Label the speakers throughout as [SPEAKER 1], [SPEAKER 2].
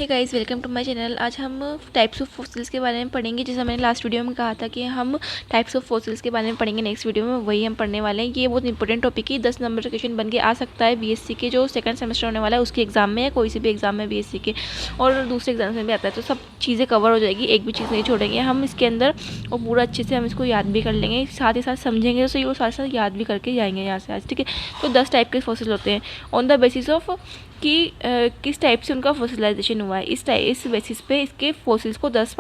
[SPEAKER 1] Hey guys, welcome to my channel. आज हम types of fossils के बारे में पढ़ेंगे। जैसा मैंने लास्ट वीडियो में कहा था कि हम टाइप्स ऑफ फॉसिल्स के बारे में पढ़ेंगे नेक्स्ट वीडियो में, वही हम पढ़ने वाले हैं। ये बहुत इंपॉर्टेंट टॉपिक है, 10 नंबर का क्वेश्चन बन के आ सकता है बीएससी के जो सेकंड सेमेस्टर होने वाला है उसके एग्जाम में, या कोई सी भी एग्जाम में बीएससी के, और दूसरे एग्जाम में भी आता है। तो सब चीज़ें कवर हो जाएगी, एक भी चीज़ नहीं छोड़ेंगे हम इसके अंदर, और पूरा अच्छे से हम इसको याद भी कर लेंगे, साथ ही साथ समझेंगे तो सही, और साथ साथ याद भी करके जाएंगे यहाँ से आज। ठीक है, तो 10 टाइप के फॉसिल होते हैं ऑन द बेसिस ऑफ कि किस टाइप से उनका फॉसिलाइजेशन हुआ है। इस बेसिस पे इसके फॉसिल्स को 10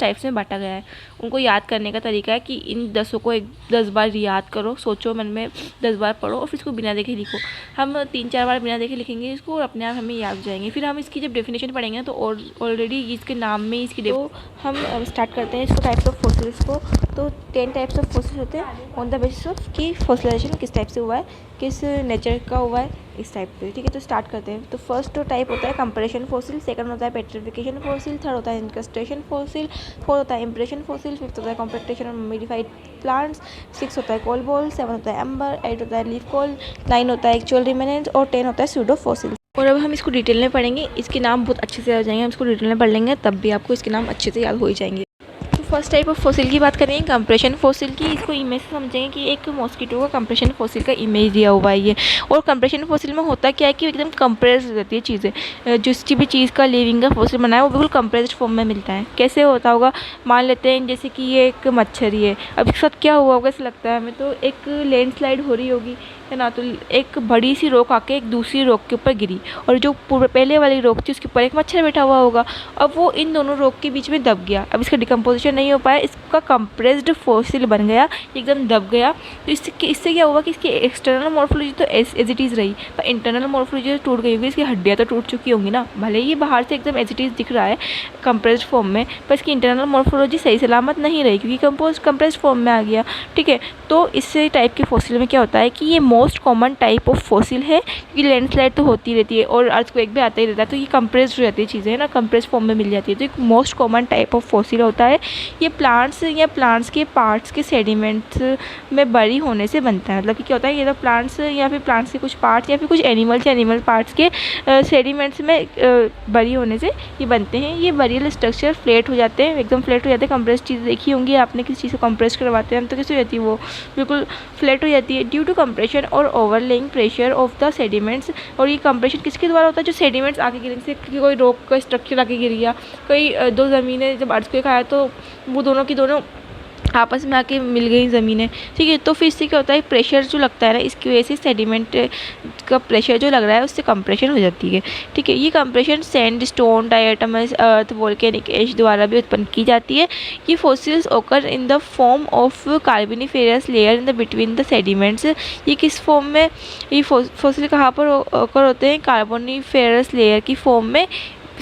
[SPEAKER 1] टाइप्स में बांटा गया है। उनको याद करने का तरीका है कि इन 10 को 10 बार याद करो, सोचो मन में, 10 बार पढ़ो और फिर इसको बिना देखे लिखो। हम 3-4 बार बिना देखे लिखेंगे इसको और अपने आप हमें याद हो जाएंगे। फिर हम इसकी जब डेफिनेशन पढ़ेंगे तो ऑलरेडी इसके नाम में इसकी तो हम स्टार्ट करते हैं इसको टाइप्स ऑफ फॉसिल्स को। तो 10 टाइप्स ऑफ फॉसिल होते हैं ऑन द बेसिस ऑफ कि फॉसिलाइजेशन किस टाइप से हुआ है, किस नेचर का हुआ है, इस टाइप पे। ठीक है, तो स्टार्ट करते हैं। तो फर्स्ट टाइप होता है कंप्रेशन फॉसिल, सेकंड होता है पेट्रिफिकेशन फॉसिल, थर्ड होता है इंक्रस्टेशन फॉसिल, फोर्थ होता है इम्प्रेशन फॉसिल, फिफ्थ होता है कॉम्पेक्टेशन और मॉडिफाइड प्लांट्स, 6 होता है कोल बॉल, 7 होता है एम्बर, 8 होता है लीफ कोल, 9 होता है एक्चुअल रिमेनेंट्स और 10 होता है सूडो फॉसिल। और अब हम इसको डिटेल में पढ़ेंगे, इसके नाम बहुत अच्छे से याद हो जाएंगे। हम इसको डिटेल में पढ़ लेंगे तब भी आपको इसके नाम अच्छे से याद हो ही जाएंगे। फर्स्ट टाइप ऑफ फॉसिल की बात करेंगे कंप्रेशन फॉसिल की। इसको इमेज से समझेंगे कि एक मॉस्किटो का कंप्रेशन फॉसिल का इमेज दिया हुआ है ये। और कंप्रेशन फॉसिल में होता क्या है कि एकदम कंप्रेस रहती है चीज़ें, जिस भी चीज़ का लिविंग का फॉसिल बना है वो बिल्कुल कंप्रेस्ड फॉर्म में मिलता है। कैसे होता होगा, मान लेते हैं जैसे कि ये एक मच्छरी है, अब इसके साथ क्या हुआ होगा ऐसा लगता है हमें, तो एक लैंडस्लाइड हो रही होगी है ना, तो एक बड़ी सी रॉक आके एक दूसरी रॉक के ऊपर गिरी, और जो पहले वाली रॉक थी उसके ऊपर एक मच्छर बैठा हुआ होगा। अब वो इन दोनों रॉक के बीच में दब गया, अब इसका डिकम्पोजिशन नहीं हो पाया, इसका कंप्रेस्ड फॉसिल बन गया, एकदम दब गया। तो इससे क्या हुआ कि इसकी एक्सटर्नल मॉर्फोलॉजी तो एज इट इज़ रही, पर इंटरनल मॉर्फोलॉजी तो टूट गई होगी, इसकी हड्डियाँ तो टूट चुकी होंगी ना। भले ही बाहर से एकदम एज इट इज़ दिख रहा है कंप्रेस्ड फॉर्म में, पर इसकी इंटरनल मॉर्फोलॉजी सही सलामत नहीं रही क्योंकि कंप्रेस्ड फॉर्म में आ गया। ठीक है, तो इससे टाइप के फॉसिल में क्या होता है कि ये most common type of fossil है, क्योंकि लैंडस्लाइड तो होती रहती है और अर्थक्वेक भी आता ही रहता है, तो ये कंप्रेस्ड रहती है चीज़ें है ना, कंप्रेस्ड फॉर्म में मिल जाती है। तो एक most common type of fossil होता है ये प्लांट्स या प्लांट्स के पार्ट्स के सेडिमेंट्स में बरी होने से बनता है। मतलब कि क्या होता है, ये तो प्लांट्स या फिर प्लांट्स के कुछ पार्ट्स या फिर कुछ एनिमल पार्ट्स के सेडिमेंट्स में बरी होने से ये बनते हैं। ये बरियल स्ट्रक्चर फ्लैट हो जाते हैं, एकदम फ्लैट हो जाते हैं। कंप्रेस्ड चीज़ देखी होंगी आपने, किसी चीज़ को कंप्रेस करवाते हैं तो कैसे हो जाती है, वो बिल्कुल फ्लैट हो जाती है ड्यू टू कंप्रेशन और ओवरलेइंग प्रेशर ऑफ द सेडिमेंट्स। और ये कंप्रेशन किसके द्वारा होता है, जो सेडिमेंट्स आके गिरने से, कोई रॉक का स्ट्रक्चर आके गिर गया, कोई दो ज़मीनें जब अर्थक्वेक आया तो वो दोनों की दोनों आपस में आके मिल गई ज़मीनें। ठीक है, तो फिर इससे क्या होता है, प्रेशर जो लगता है ना, इसकी वजह से सेडिमेंट का प्रेशर जो लग रहा है उससे कंप्रेशन हो जाती है। ठीक है, ये कंप्रेशन सैंड, स्टोन, डायटमस, अर्थ, वोल्केनिक एश द्वारा भी उत्पन्न की जाती है। ये फॉसिल्स ओकर इन the form of Carboniferous layer in the between the sediments. ये किस फॉर्म में, ये फॉसिल कहाँ पर ओकर होते हैं, कार्बोनिफेरस लेयर की फॉर्म में,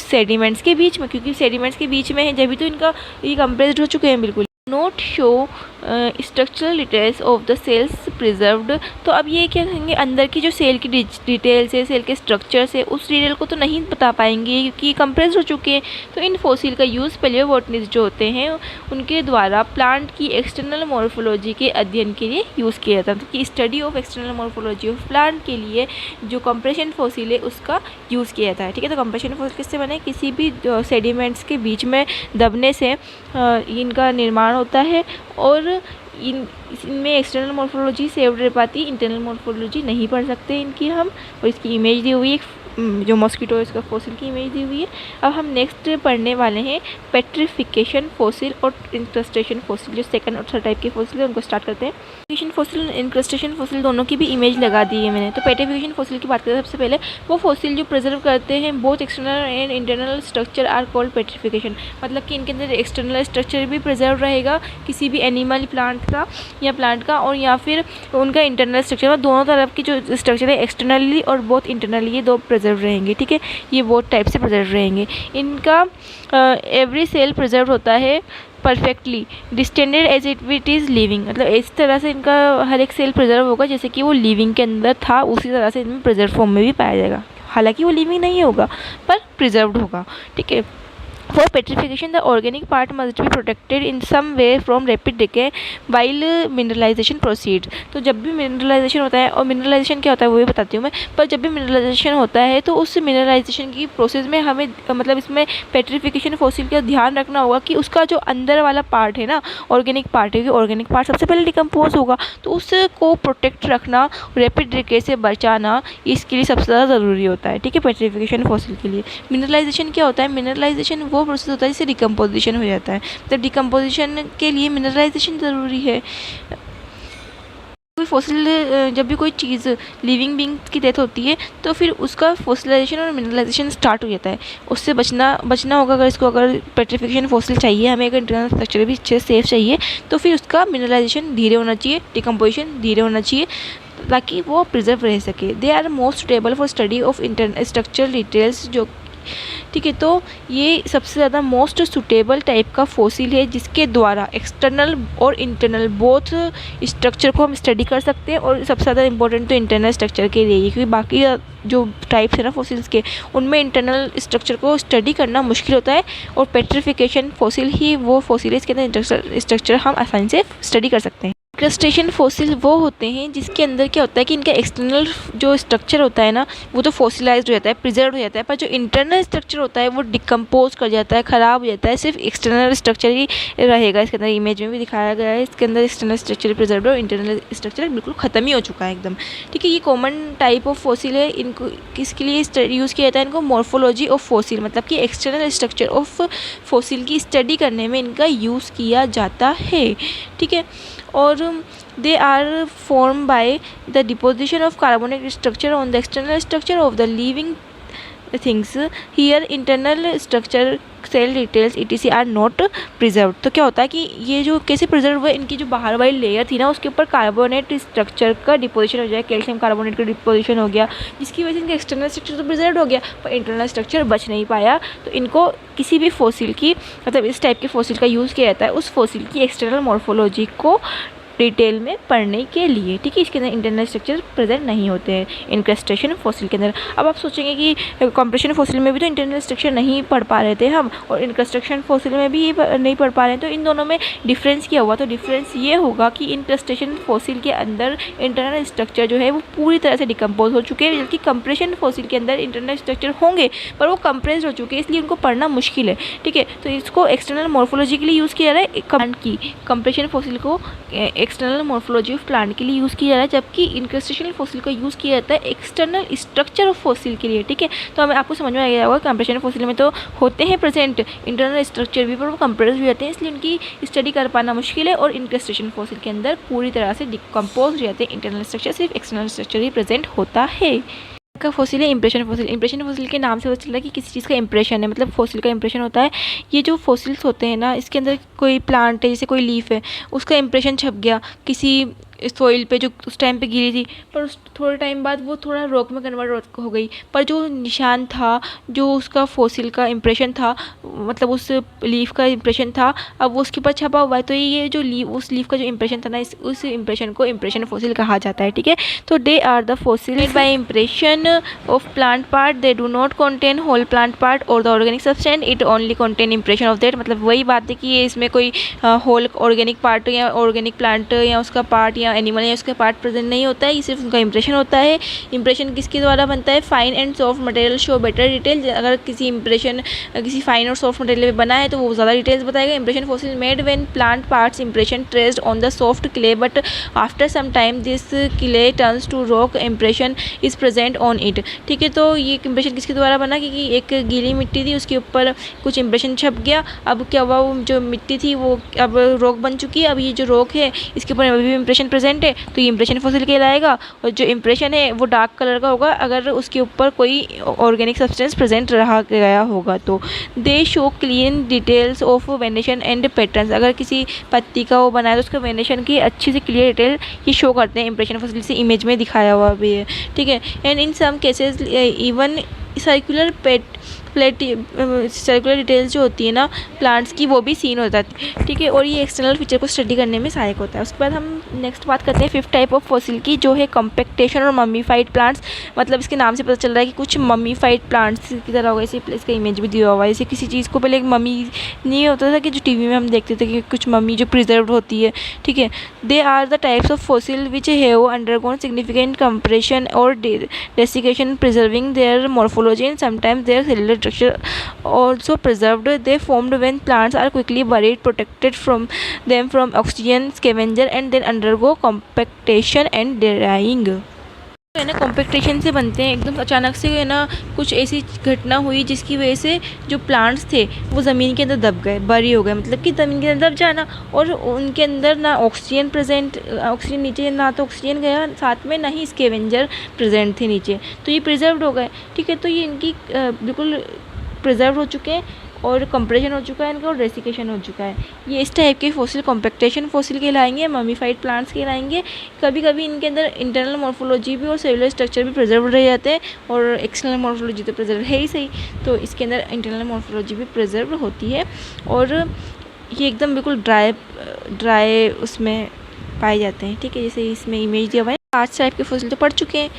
[SPEAKER 1] सेडिमेंट्स के बीच में, क्योंकि सेडिमेंट्स के बीच में है जब भी तो इनका ये कंप्रेस्ड हो चुके हैं बिल्कुल। Not show structural details of the cells preserved. तो अब ये क्या कहेंगे, अंदर की जो सेल की डिटेल्स है, सेल के स्ट्रक्चर्स है, उस डिटेल को तो नहीं बता पाएंगे क्योंकि कंप्रेस हो चुके हैं। तो इन फॉसिल का यूज़ पैलियोबोटनिस्ट जो होते हैं उनके द्वारा प्लांट की एक्सटर्नल मॉर्फोलॉजी के अध्ययन के लिए यूज़ किया जाता है। तो कि study of external morphology of plant के लिए जो कंप्रेशन फॉसिल है उसका यूज़ किया जाता है। ठीक है, तो कंप्रेशन फॉसिल किससे बने, किसी भी सेडिमेंट्स के बीच में दबने से इनका निर्माण होता है, और इनमें एक्सटर्नल मॉर्फोलॉजी सेव्ड रह पाती, इंटरनल मॉर्फोलॉजी नहीं पढ़ सकते इनकी हम। और इसकी इमेज दी हुई है, जो मॉस्किटो है इसका फॉसिल की इमेज दी हुई है। अब हम नेक्स्ट पढ़ने वाले हैं पेट्रिफिकेशन फॉसिल और इंक्रस्टेशन फॉसिल, जो सेकंड और थर्ड टाइप के फॉसिल है उनको स्टार्ट करते हैं। पेट्रिफिकेशन फॉसिल, इंक्रस्टेशन फॉसिल दोनों की भी इमेज लगा दी है मैंने। तो पेट्रिफिकेशन फॉसिल की बात करें सबसे पहले, वो फॉसिल जो प्रिजर्व करते हैं both external and internal structure are called petrification. मतलब कि इनके अंदर एक्सटर्नल स्ट्रक्चर भी प्रिजर्व रहेगा किसी भी एनिमल, प्लांट का या प्लांट का, और या फिर उनका इंटरनल स्ट्रक्चर, दोनों तरफ की जो स्ट्रक्चर है एक्सटर्नली और बोथ इंटरनली, ये दो प्रिजर्व रहेंगे। ठीक है, ये बहुत टाइप से प्रिजर्व रहेंगे। इनका एवरी सेल प्रिजर्व होता है perfectly distended as it is living. मतलब इस तरह से इनका हर एक सेल प्रिजर्व होगा जैसे कि वो लिविंग के अंदर था, उसी तरह से इनमें प्रिजर्व फॉर्म में भी पाया जाएगा। हालांकि वो लिविंग नहीं होगा पर प्रिजर्व्ड होगा। ठीक है, For petrification, the organic part must be protected in some way from rapid decay while mineralization proceeds. तो जब भी मिनरलाइजेशन होता है, और मिनरलाइजेशन क्या होता है वो भी बताती हूँ मैं, पर जब भी मिनरलाइजेशन होता है तो उस मिनरलाइजेशन की प्रोसेस में हमें मतलब इसमें पेट्रिफिकेशन फॉसिल का ध्यान रखना होगा कि उसका जो अंदर वाला पार्ट है ना, ऑर्गेनिक पार्ट है, ऑर्गेनिक पार्ट सबसे पहले डिकम्पोज होगा, तो उसको प्रोटेक्ट रखना, रैपिड डिके से बचाना, इसके लिए सबसे ज़्यादा ज़रूरी होता है। ठीक है, पेट्रिफिकेशन फॉसिल के लिए। मिनरलाइजेशन क्या होता है? मिनरलाइजेशन वो प्रोसेस होता है जिससे डिकम्पोजिशन हो जाता है, तो डिकम्पोजिशन के लिए मिनरलाइजेशन ज़रूरी है। कोई फॉसिल, जब भी कोई चीज़ लिविंग बींग की डेथ होती है तो फिर उसका फॉसिलाइजेशन और मिनरलाइजेशन स्टार्ट हो जाता है। उससे बचना होगा। अगर पेट्रिफिकेशन फॉसिल चाहिए हमें, अगर इंटरनल स्ट्रक्चर भी अच्छे सेफ चाहिए, तो फिर उसका मिनरलाइजेशन धीरे होना चाहिए, डिकम्पोजिशन धीरे होना चाहिए, ताकि वो प्रिजर्व रह सके। They are most suitable for study of internal structural details. जो ठीक है, तो ये सबसे ज़्यादा मोस्ट सुटेबल टाइप का फॉसिल है जिसके द्वारा एक्सटर्नल और इंटरनल बोथ स्ट्रक्चर को हम स्टडी कर सकते हैं, और सबसे ज़्यादा इंपॉर्टेंट तो इंटरनल स्ट्रक्चर के लिए, क्योंकि बाकी जो टाइप्स है ना फॉसिल्स के, उनमें इंटरनल स्ट्रक्चर को स्टडी करना मुश्किल होता है, और पेट्रिफिकेशन फॉसिल ही वो फॉसिल है इसके अंदर स्ट्रक्चर हम आसानी से स्टडी कर सकते हैं। क्रस्टेशियन फॉसिल वो होते हैं जिसके अंदर क्या होता है कि इनका एक्सटर्नल जो स्ट्रक्चर होता है ना, वो तो फॉसिलाइज्ड हो जाता है, प्रिजर्व हो जाता है, पर जो इंटरनल स्ट्रक्चर होता है वो डिकम्पोज कर जाता है, ख़राब हो जाता है, सिर्फ एक्सटर्नल स्ट्रक्चर ही रहेगा। इसके अंदर इमेज में भी दिखाया गया है, इसके अंदर एक्सटर्नल स्ट्रक्चर प्रिजर्व है और इंटरनल स्ट्रक्चर बिल्कुल ख़त्म ही हो चुका है एकदम। ठीक है, ये कॉमन टाइप ऑफ फॉसिल है। इनको किसके लिए यूज़ किया जाता है? इनको मॉर्फोलॉजी ऑफ फॉसिल, मतलब कि एक्सटर्नल स्ट्रक्चर ऑफ फॉसिल की स्टडी करने में इनका यूज़ किया जाता है। ठीक है, और they are formed by the deposition of carbonic structure on the external structure of the living things. Here internal structure, cell details etc are not preserve. तो क्या होता है कि ये जो कैसे प्रिजर्व हुए, इनकी जो बाहर वाली लेयर थी ना उसके ऊपर कार्बोनेट स्ट्रक्चर का डिपोजिशन हो जाए, कैल्शियम कार्बोनेट का डिपोजिशन हो गया, जिसकी वजह से इनका एक्सटर्नल स्ट्रक्चर तो प्रिजर्व हो गया पर इंटरनल स्ट्रक्चर बच नहीं पाया। तो इनको किसी भी फॉसिल की, मतलब इस टाइप के फॉसिल का यूज़ किया जाता है उस फॉसिल की एक्सटर्नल मॉर्फोलॉजी को डिटेल में पढ़ने के लिए। ठीक है, इसके अंदर इंटरनल स्ट्रक्चर प्रेजेंट नहीं होते हैं इनक्रस्टेशन फॉसिल के अंदर। अब आप सोचेंगे कि कॉम्प्रेशन फॉसिल में भी तो इंटरनल स्ट्रक्चर नहीं पढ़ पा रहे थे हम, और इनक्रस्टेशन फॉसिल में भी नहीं पढ़ पा रहे हैं, तो इन दोनों में डिफरेंस क्या हुआ? तो डिफरेंस ये होगा कि इनक्रस्टेशन फॉसिल के अंदर इंटरनल स्ट्रक्चर जो है वो पूरी तरह से डिकम्पोज हो चुके हैं, जबकि कंप्रेशन फॉसिल के अंदर इंटरनल स्ट्रक्चर होंगे पर वो कंप्रेस्ड हो चुके हैं, इसलिए उनको पढ़ना मुश्किल है। ठीक है, तो इसको एक्सटर्नल मॉर्फोलॉजी के लिए यूज़ किया जा रहा है प्लांट की, कंप्रेशन फॉसिल को एक्सटर्नल मॉर्फोलॉजी ऑफ प्लांट के लिए यूज़ किया जा रहा है, जबकि इनक्रस्टेशन फॉसिल का यूज़ किया जाता है एक्सटर्नल स्ट्रक्चर ऑफ फॉसिल के लिए। ठीक है, तो हमें आपको समझ में आ गया होगा कंप्रेशन फॉसिल में तो होते हैं प्रेजेंट इंटरनल स्ट्रक्चर भी, पर वो कंप्रेस भी होते हैं, इसलिए उनकी स्टडी कर पाना मुश्किल है। और इनक्रस्टेशन फॉसिल के अंदर पूरी तरह से डिकम्पोज हो जाते हैं इंटरनल स्ट्रक्चर, सिर्फ एक्सटर्नल स्ट्रक्चर ही प्रेजेंट होता है। का फॉसिल है इंप्रेशन फॉसिल। इंप्रेशन फॉसिल के नाम से पता चल रहा है कि किसी चीज़ का इंप्रेशन है, मतलब फॉसिल का इंप्रेशन होता है। ये जो फॉसिल्स होते हैं ना, इसके अंदर कोई प्लांट है, जैसे कोई लीफ है, उसका इंप्रेशन छप गया किसी सॉइल पे जो उस टाइम पे गिरी थी, पर उस थोड़े टाइम बाद वो थोड़ा रॉक में कन्वर्ट हो गई, पर जो निशान था, जो उसका फॉसिल का इंप्रेशन था, मतलब उस लीफ का इंप्रेशन था, अब वो उसके ऊपर छपा हुआ है। तो ये जो उस लीफ का जो इंप्रेशन था ना, उस इंप्रेशन को इंप्रेशन फॉसिल कहा जाता है। ठीक है, तो they are the fossil made by impression of plant part, they do not contain whole plant part और the organic substance, it only contain impression of that. मतलब वही बात है कि ये इसमें कोई होल ऑर्गेनिक पार्ट या ऑर्गेनिक प्लांट या उसका पार्ट या एनिमल या उसका पार्ट प्रेजेंट नहीं होता है, ये सिर्फ उनका इंप्रेशन होता है। इंप्रेशन किसके द्वारा बनता है? Fine and soft material show better detail. अगर किसी इंप्रेशन किसी फाइन और सॉफ्ट मटेरियल पे बना है तो वो ज़्यादा डिटेल्स बताएगा। Impression fossil made when plant parts impression traced on the soft clay, but after some time this clay turns to rock, impression is present on it. ठीक है, तो ये इंप्रेशन किसके द्वारा बना? क्योंकि एक गीली मिट्टी थी, उसके ऊपर कुछ इंप्रेशन छप गया, अब क्या हुआ, वो जो मिट्टी थी वो अब रॉक बन चुकी है। अब ये जो रॉक है इसके ऊपर अभी भी इंप्रेशन प्रेजेंट है, तो ये इंप्रेशन फॉसिल कहलाएगा। और जो इंप्रेशन है वो डार्क कलर का होगा अगर उसके ऊपर कोई ऑर्गेनिक सब्सटेंस प्रेजेंट रहा गया होगा। तो दे show clean details of venation and patterns. अगर किसी पत्ती का वो बनाया तो उसका वेनेशन की अच्छी से क्लियर डिटेल ये शो करते हैं इंप्रेशन फॉसिल से, इमेज में दिखाया हुआ भी है। ठीक है, and in some cases even circular circular details जो होती है ना प्लांट्स की, वो भी सीन हो जाती है। ठीक है, और ये एक्सटर्नल फीचर को स्टडी करने में सहायक होता है। उसके बाद हम नेक्स्ट बात करते हैं फिफ्थ टाइप ऑफ फॉसिल की, जो है कॉम्पेक्टेशन और मम्मीफाइड प्लांट्स। मतलब इसके नाम से पता चल रहा है कि कुछ मम्मीफाइड प्लांट्स की तरह होगा। इसे इसका इमेज भी दिया हुआ है। जैसे किसी चीज़ को पहले एक मम्मी नहीं होता था कि जो टीवी में हम देखते थे कि कुछ मम्मी जो प्रिजर्व होती है, ठीक है। They are the types of fossil which have undergone significant compression और desiccation preserving their morphology and sometimes their cellular structure also preserved. They formed when plants are quickly buried, protected from them from oxygen scavenger and then undergo compactation and drying. है ना, कॉम्पेक्टेशन से बनते हैं एकदम अचानक से, है ना, कुछ ऐसी घटना हुई जिसकी वजह से जो प्लांट्स थे वो ज़मीन के अंदर दब गए, बरी हो गए। मतलब कि ज़मीन के अंदर दब जाना, और उनके अंदर ना ऑक्सीजन प्रेजेंट, ऑक्सीजन नीचे ना तो ऑक्सीजन गया साथ में, ना ही स्कैवेंजर प्रेजेंट थे नीचे, तो ये प्रिजर्व्ड हो गए, ठीक है। तो ये इनकी बिल्कुल प्रिजर्व हो चुके हैं और कंप्रेशन हो चुका है इनका, और डेसिकेशन हो चुका है। ये इस टाइप के फॉसिल कॉम्पेक्टेशन फॉसिल कहलाएंगे, ममीफाइड प्लांट्स कहलाएंगे। कभी कभी इनके अंदर इंटरनल मॉर्फोलॉजी भी और सेलुलर स्ट्रक्चर भी प्रिजर्व रह जाते हैं, और एक्सटर्नल मॉर्फोलॉजी तो प्रिजर्व है ही सही, तो इसके अंदर इंटरनल मॉर्फोलॉजी भी प्रिजर्व होती है। और ये एकदम बिल्कुल ड्राई उसमें पाए जाते हैं, ठीक है। जैसे इसमें इमेज दिया हुआ है। 5 टाइप के फॉसिल तो पढ़ चुके हैं,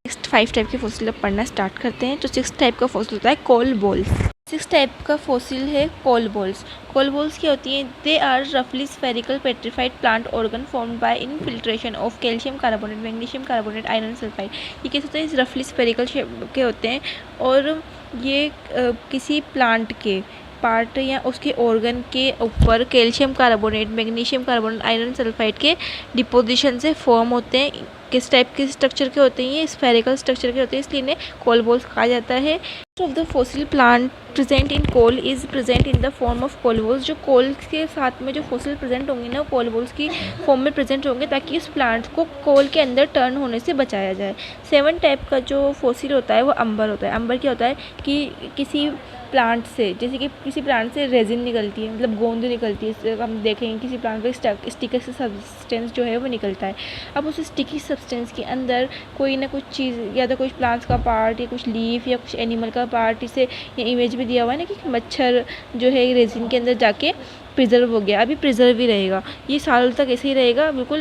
[SPEAKER 1] नेक्स्ट 5 टाइप के फॉसिल अब पढ़ना स्टार्ट करते हैं। तो 6 टाइप का फॉसिल होता है कोल बॉल्स। 6 टाइप का फॉसिल है कोल बॉल्स। कोल बॉल्स क्या होती हैं? दे आर रफली spherical petrified plant organ formed by infiltration of calcium carbonate, magnesium carbonate, iron sulphide. ये कैसे होते हैं? रफली स्फेरिकल शेप के होते हैं, और ये किसी प्लांट के पार्ट या उसके ऑर्गन के ऊपर calcium carbonate, magnesium carbonate, iron sulphide के डिपोजिशन से फॉर्म होते हैं। किस टाइप के स्ट्रक्चर के होते हैं? ये स्फेरिकल स्ट्रक्चर के होते हैं, इसलिए इन्हें कोल बॉल्स कहा जाता है। Of the fossil plant present in coal is present in the form of coal balls. जो कोल के साथ में जो फॉसिल प्रेजेंट होंगे ना, कोल बॉल्स की फॉर्म में प्रेजेंट होंगे, ताकि उस प्लांट को कोल के अंदर टर्न होने से बचाया जाए। 7 टाइप का जो फॉसिल होता है वो अंबर होता है। अंबर क्या होता है कि किसी प्लांट से, जैसे कि किसी प्लांट से रेजिन निकलती है, मतलब गोंद निकलती है। इससे हम देखेंगे किसी प्लांट पर स्टिकी सब्सटेंस जो है वो निकलता है। अब उस स्टिकी सब्सटेंस के अंदर कोई ना कुछ चीज़, या तो कुछ प्लांट्स का पार्ट या कुछ लीफ या कुछ एनिमल का पार्ट, इसे ये इमेज भी दिया हुआ है ना कि मच्छर जो है रेजिन के अंदर जाके प्रिजर्व हो गया। अभी प्रिजर्व ही रहेगा, ये सालों तक ऐसे ही रहेगा, बिल्कुल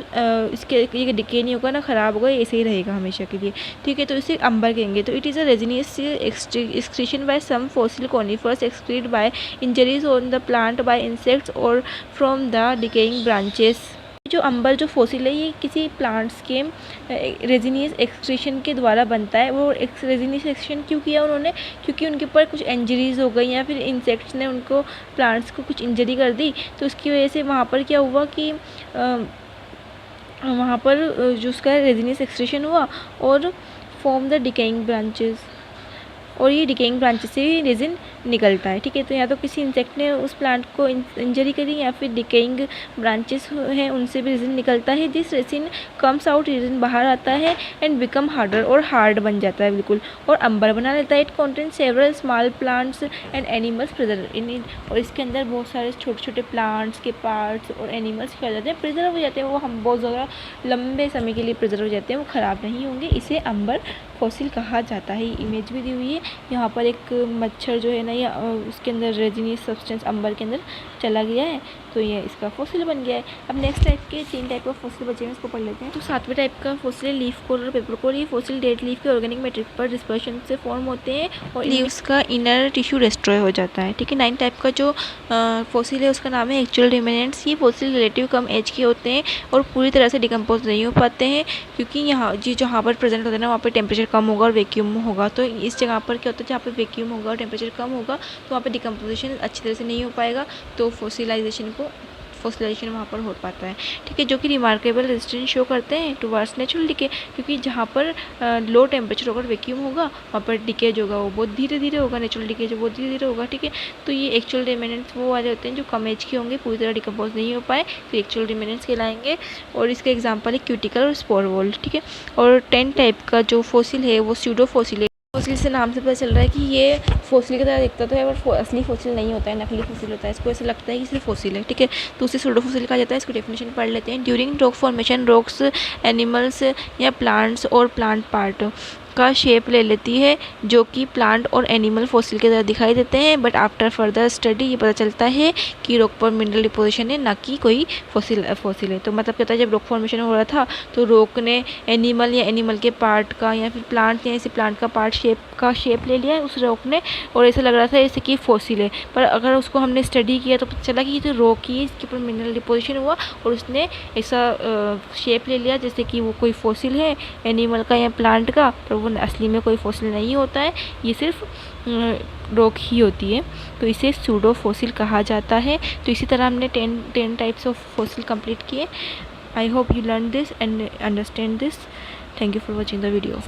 [SPEAKER 1] इसके ये डिके नहीं होगा ना ख़राब होगा, ऐसे ही रहेगा हमेशा के लिए, ठीक है। तो इसे अंबर कहेंगे। तो it is a resinous excretion by some fossil conifers excrete by injuries on the plant by insects और फ्रॉम द डिकेइंग ब्रांचेस। जो अंबर जो फॉसिल है ये किसी प्लांट्स के रेजिनियस एक्सक्रीशन के द्वारा बनता है। वो रेजिनियस एक्सक्रीशन क्यों किया उन्होंने? क्योंकि उनके ऊपर कुछ इंजरीज हो गई, या फिर इंसेक्ट्स ने उनको, प्लांट्स को कुछ इंजरी कर दी, तो उसकी वजह से वहाँ पर क्या हुआ कि वहाँ पर जो उसका रेजिनियस एक्सक्रीशन हुआ और फॉर्म द डिकेइंग ब्रांचेस, और ये डिकेइंग ब्रांचेस से ही रेजिन निकलता है, ठीक है। तो या तो किसी इंसेक्ट ने उस प्लांट को इंजरी करी, या फिर डिकेइंग ब्रांचेस हैं उनसे भी रेजिन निकलता है। This resin comes out, resin बाहर आता है, एंड बिकम हार्डर, और हार्ड बन जाता है बिल्कुल, और अंबर बना लेता है। It contain several small plants and animals preserve in it, और इसके अंदर बहुत सारे छोटे छोटे प्लांट्स के पार्ट्स और एनिमल्स क्या हो जाते हैं? प्रिजर्व हो जाते हैं। वो हम बहुत ज़्यादा लंबे समय के लिए प्रिजर्व हो जाते हैं, वो ख़राब नहीं होंगे। इसे अंबर फॉसिल कहा जाता है। इमेज भी दी हुई है यहाँ पर, एक मच्छर जो है ना, या उसके अंदर रेजिनियस सब्सटेंस अंबर के अंदर चला गया है, तो ये इसका फॉसिल बन गया है। अब नेक्स्ट टाइप के 3 टाइप का फॉसिल बचे हैं, उसको पढ़ लेते हैं। तो 7वें टाइप का फॉसिल लीफ कोल और पेपर कोल। ये फॉसिल डेड लीफ के ऑर्गेनिक मैट्रिक्स पर डिस्पर्शन से फॉर्म होते हैं, और लीव्स का इनर टिश्यू डिस्ट्रॉय हो जाता है, ठीक है। 9 टाइप का जो फॉसिल है उसका नाम है एक्चुअल रिमेनेंट्स। ये फॉसिल रिलेटिव कम एज के होते हैं और पूरी तरह से डिकम्पोज नहीं हो पाते हैं, क्योंकि यहाँ जहाँ पर प्रेजेंट होते हैं ना, वहाँ पर टेम्परेचर कम होगा और वैक्यूम होगा। तो इस जगह पर क्या होता है, जहाँ पर वैक्यूम होगा और टेम्परेचर कम होगा, तो वहाँ पर डिकम्पोजिशन अच्छी तरह से नहीं हो पाएगा, तो फॉसिलाइजेशन वहाँ पर हो पाता है, ठीक है। जो कि रिमार्केबल रेजिस्टेंस शो करते हैं टुवर्ड्स नेचुरल डिके, क्योंकि जहाँ पर लो टेम्परेचर होगा, वैक्यूम होगा, वहाँ पर डिके जो होगा वो बहुत धीरे धीरे होगा, नेचुरल डिके जो बहुत धीरे धीरे होगा, ठीक है। तो ये एक्चुअल रिमेनेंट्स वो वाले होते हैं जो कम एज के होंगे, पूरी तरह डिकम्पोज नहीं हो पाए, तो एक्चुअल रिमेनेंट्स कहलाएंगे। और इसका एग्जाम्पल है क्यूटिकल और स्पोर वॉल, ठीक है। और 10 टाइप का जो फॉसिल है वो स्यूडो फॉसिल है। फॉसिल से नाम से पता चल रहा है कि ये फॉसिल की तरह दिखता तो है, पर असली फॉसिल नहीं होता है, नकली फॉसिल होता है। इसको ऐसा लगता है कि सिर्फ फॉसिल है, ठीक है। तो उसे सूडो फॉसिल कहा जाता है। इसको डेफिनेशन पढ़ लेते हैं। During rock formation, rocks, animals या प्लांट्स और प्लांट पार्ट का शेप ले लेती है, जो कि प्लांट और एनिमल फॉसिल की तरह दिखाई देते हैं। बट आफ्टर फर्दर स्टडी ये पता चलता है कि रॉक पर मिनरल डिपोजिशन है, ना कि कोई फॉसिल है। तो मतलब क्या होता है, जब रॉक फॉर्मेशन हो रहा था तो रॉक ने एनिमल या एनिमल के पार्ट का या फिर प्लांट या ऐसे प्लांट का पार्ट शेप ले लिया है उस रॉक ने, और ऐसा लग रहा था जैसे कि फॉसिल है। पर अगर उसको हमने स्टडी किया तो पता चला कि ये तो रॉक ही है, इसके ऊपर मिनरल डिपोजिशन हुआ और उसने ऐसा शेप ले लिया जैसे कि वो कोई फॉसिल है एनिमल का या प्लांट का, पर वो असली में कोई फॉसिल नहीं होता है, ये सिर्फ रॉक ही होती है। तो इसे सूडो फॉसिल कहा जाता है। तो इसी तरह हमने 10 टाइप्स ऑफ फॉसिल कंप्लीट किए। I hope you learn this and understand this. Thank you for watching the video.